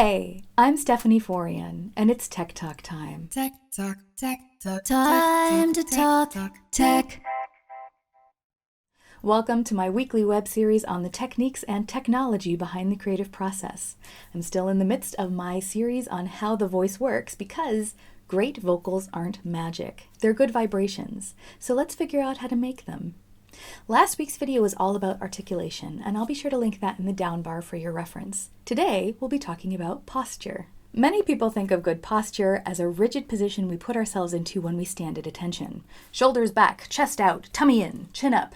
Hey, I'm Stephanie Forian, and it's Tech Talk time. Tech Talk, Tech Talk, Time to talk tech. tech. Welcome to my weekly web series on the techniques and technology behind the creative process. I'm still in the midst of my series on how the voice works because great vocals aren't magic. They're good vibrations. So let's figure out how to make them. Last week's video was all about articulation, and I'll be sure to link that in the down bar for your reference. Today, we'll be talking about posture. Many people think of good posture as a rigid position we put ourselves into when we stand at attention. Shoulders back, chest out, tummy in, chin up.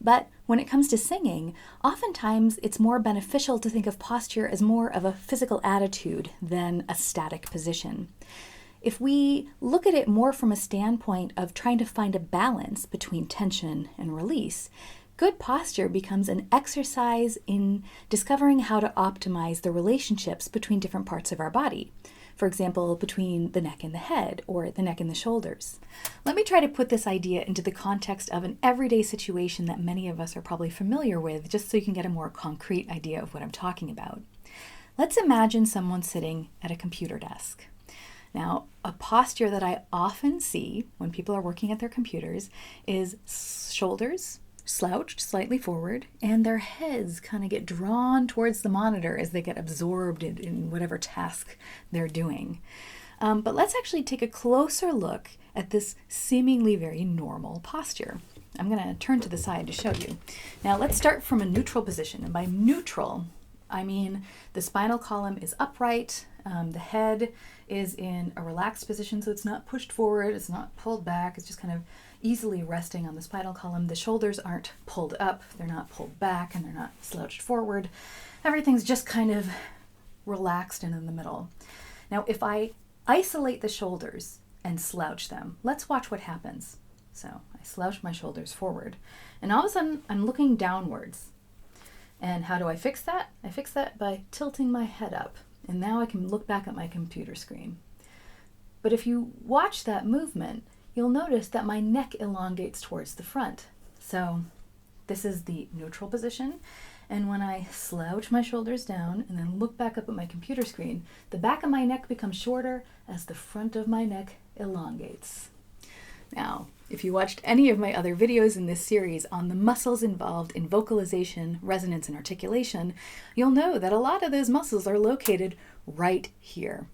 But when it comes to singing, oftentimes it's more beneficial to think of posture as more of a physical attitude than a static position. If we look at it more from a standpoint of trying to find a balance between tension and release, good posture becomes an exercise in discovering how to optimize the relationships between different parts of our body. For example, between the neck and the head, or the neck and the shoulders. Let me try to put this idea into the context of an everyday situation that many of us are probably familiar with, just so you can get a more concrete idea of what I'm talking about. Let's imagine someone sitting at a computer desk. Now, a posture that I often see when people are working at their computers is shoulders slouched slightly forward and their heads kind of get drawn towards the monitor as they get absorbed in whatever task they're doing. But let's actually take a closer look at this seemingly very normal posture. I'm going to turn to the side to show you. Now, let's start from a neutral position. And by neutral, I mean the spinal column is upright, the head is in a relaxed position, so it's not pushed forward, it's not pulled back, it's just kind of easily resting on the spinal column. The shoulders aren't pulled up, they're not pulled back, and they're not slouched forward. Everything's just kind of relaxed and in the middle. Now, if I isolate the shoulders and slouch them, let's watch what happens. So I slouch my shoulders forward, and all of a sudden I'm looking downwards. And how do I fix that? I fix that by tilting my head up. And now I can look back at my computer screen. But if you watch that movement, you'll notice that my neck elongates towards the front. So this is the neutral position. And when I slouch my shoulders down and then look back up at my computer screen, the back of my neck becomes shorter as the front of my neck elongates. Now, if you watched any of my other videos in this series on the muscles involved in vocalization, resonance, and articulation, you'll know that a lot of those muscles are located right here.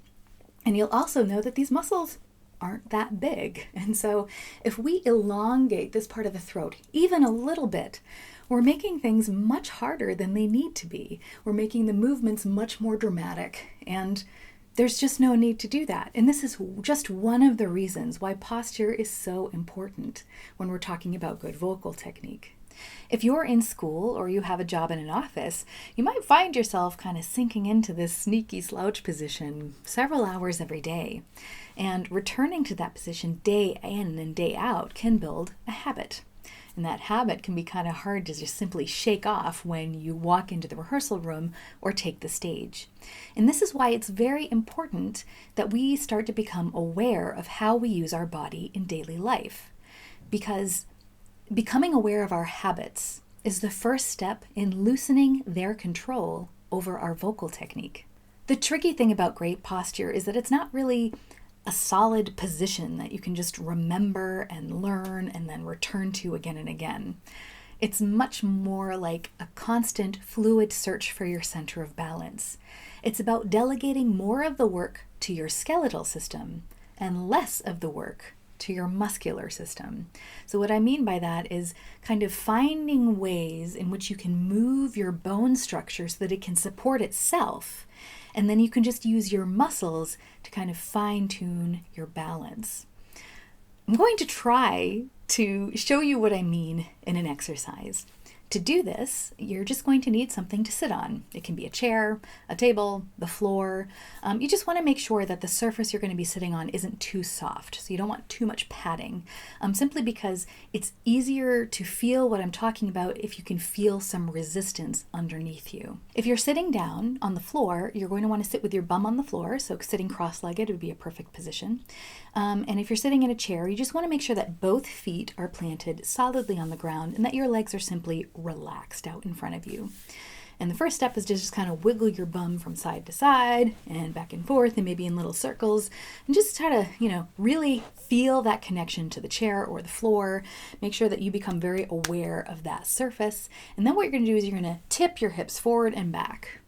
And you'll also know that these muscles aren't that big. And so if we elongate this part of the throat even a little bit, we're making things much harder than they need to be. We're making the movements much more dramatic, and there's just no need to do that. And this is just one of the reasons why posture is so important when we're talking about good vocal technique. If you're in school or you have a job in an office, you might find yourself kind of sinking into this sneaky slouch position several hours every day. And returning to that position day in and day out can build a habit. And that habit can be kind of hard to just simply shake off when you walk into the rehearsal room or take the stage. And this is why it's very important that we start to become aware of how we use our body in daily life. Because becoming aware of our habits is the first step in loosening their control over our vocal technique. The tricky thing about great posture is that it's not really a solid position that you can just remember and learn and then return to again and again. It's much more like a constant fluid search for your center of balance. It's about delegating more of the work to your skeletal system and less of the work to your muscular system. So what I mean by that is kind of finding ways in which you can move your bone structure so that it can support itself. And then you can just use your muscles to kind of fine-tune your balance. I'm going to try to show you what I mean in an exercise. To do this, you're just going to need something to sit on. It can be a chair, a table, the floor. You just want to make sure that the surface you're going to be sitting on isn't too soft, so you don't want too much padding, simply because it's easier to feel what I'm talking about if you can feel some resistance underneath you. If you're sitting down on the floor, you're going to want to sit with your bum on the floor, so sitting cross-legged would be a perfect position. And if you're sitting in a chair, you just want to make sure that both feet are planted solidly on the ground and that your legs are simply relaxed out in front of you. And the first step is to just kind of wiggle your bum from side to side and back and forth and maybe in little circles, and just try to, really feel that connection to the chair or the floor. Make sure that you become very aware of that surface. And then what you're going to do is you're going to tip your hips forward and back.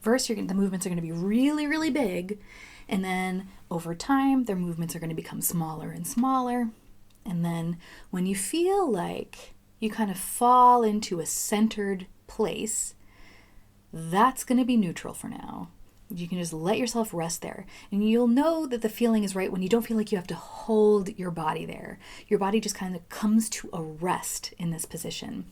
First, the movements are going to be really, really big. And then over time, their movements are going to become smaller and smaller. And then when you feel like you kind of fall into a centered place, that's going to be neutral for now. You can just let yourself rest there. And you'll know that the feeling is right when you don't feel like you have to hold your body there. Your body just kind of comes to a rest in this position.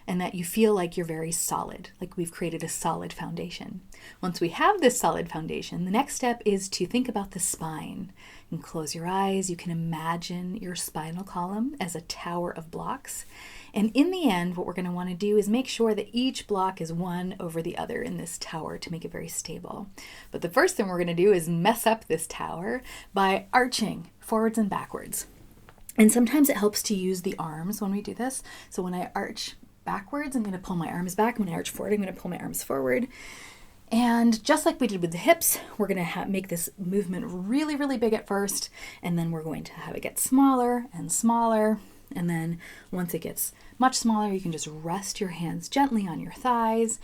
And that you feel like you're very solid, like we've created a solid foundation. Once we have this solid foundation, the next step is to think about the spine. And close your eyes. You can imagine your spinal column as a tower of blocks. And in the end, what we're going to want to do is make sure that each block is one over the other in this tower to make it very stable. But the first thing we're going to do is mess up this tower by arching forwards and backwards. And sometimes it helps to use the arms when we do this. So when I arch backwards, I'm going to pull my arms back. When I arch forward, I'm going to pull my arms forward. And just like we did with the hips, we're going to make this movement really, really big at first, and then we're going to have it get smaller and smaller. And then once it gets much smaller, you can just rest your hands gently on your thighs.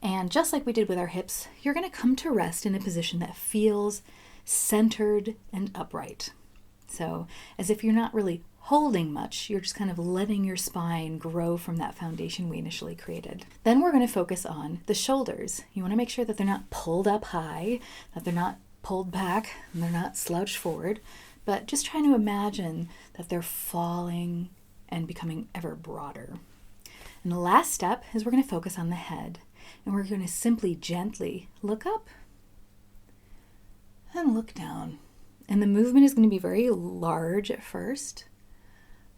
And just like we did with our hips, you're going to come to rest in a position that feels centered and upright. So as if you're not really holding much, you're just kind of letting your spine grow from that foundation we initially created. Then we're going to focus on the shoulders. You want to make sure that they're not pulled up high, that they're not pulled back, and they're not slouched forward, but just trying to imagine that they're falling and becoming ever broader. And the last step is we're going to focus on the head, and we're going to simply gently look up and look down. And the movement is going to be very large at first,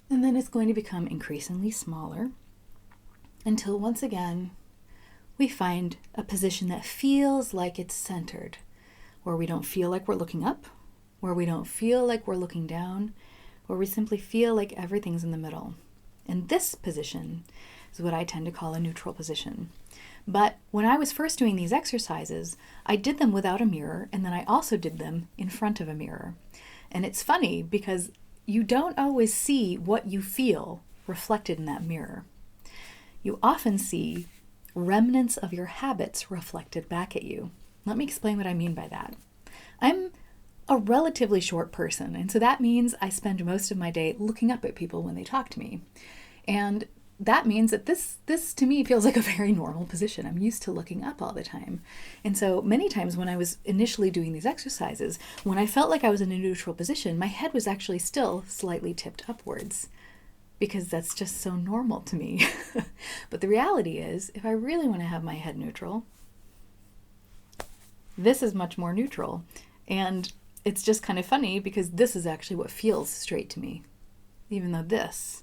and then it's going to become increasingly smaller until once again we find a position that feels like it's centered, where we don't feel like we're looking up, where we don't feel like we're looking down, where we simply feel like everything's in the middle. And this position is what I tend to call a neutral position. But when I was first doing these exercises, I did them without a mirror, and then I also did them in front of a mirror. And it's funny because you don't always see what you feel reflected in that mirror. You often see remnants of your habits reflected back at you. Let me explain what I mean by that. I'm a relatively short person, and so that means I spend most of my day looking up at people when they talk to me. And that means that this to me feels like a very normal position. I'm used to looking up all the time. And so many times when I was initially doing these exercises, when I felt like I was in a neutral position, my head was actually still slightly tipped upwards because that's just so normal to me. But the reality is, if I really want to have my head neutral, this is much more neutral. And it's just kind of funny because this is actually what feels straight to me, even though this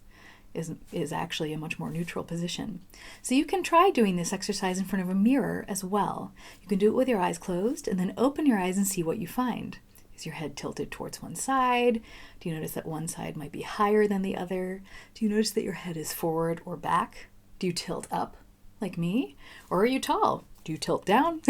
is actually a much more neutral position. So you can try doing this exercise in front of a mirror as well. You can do it with your eyes closed and then open your eyes and see what you find. Is your head tilted towards one side? Do you notice that one side might be higher than the other? Do you notice that your head is forward or back? Do you tilt up like me? Or are you tall? Do you tilt down?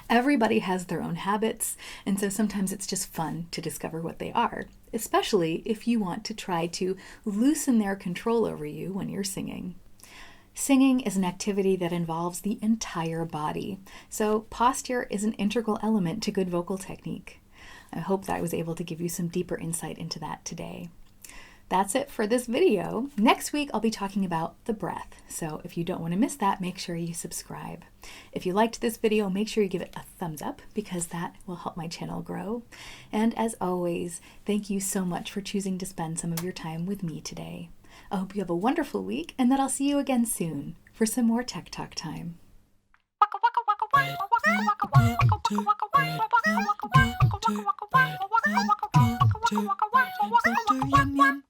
Everybody has their own habits, and so sometimes it's just fun to discover what they are, especially if you want to try to loosen their control over you when you're singing. Singing is an activity that involves the entire body, so posture is an integral element to good vocal technique. I hope that I was able to give you some deeper insight into that today. That's it for this video. Next week, I'll be talking about the breath. So if you don't want to miss that, make sure you subscribe. If you liked this video, make sure you give it a thumbs up because that will help my channel grow. And as always, thank you so much for choosing to spend some of your time with me today. I hope you have a wonderful week and that I'll see you again soon for some more Tech Talk time. Yum yum.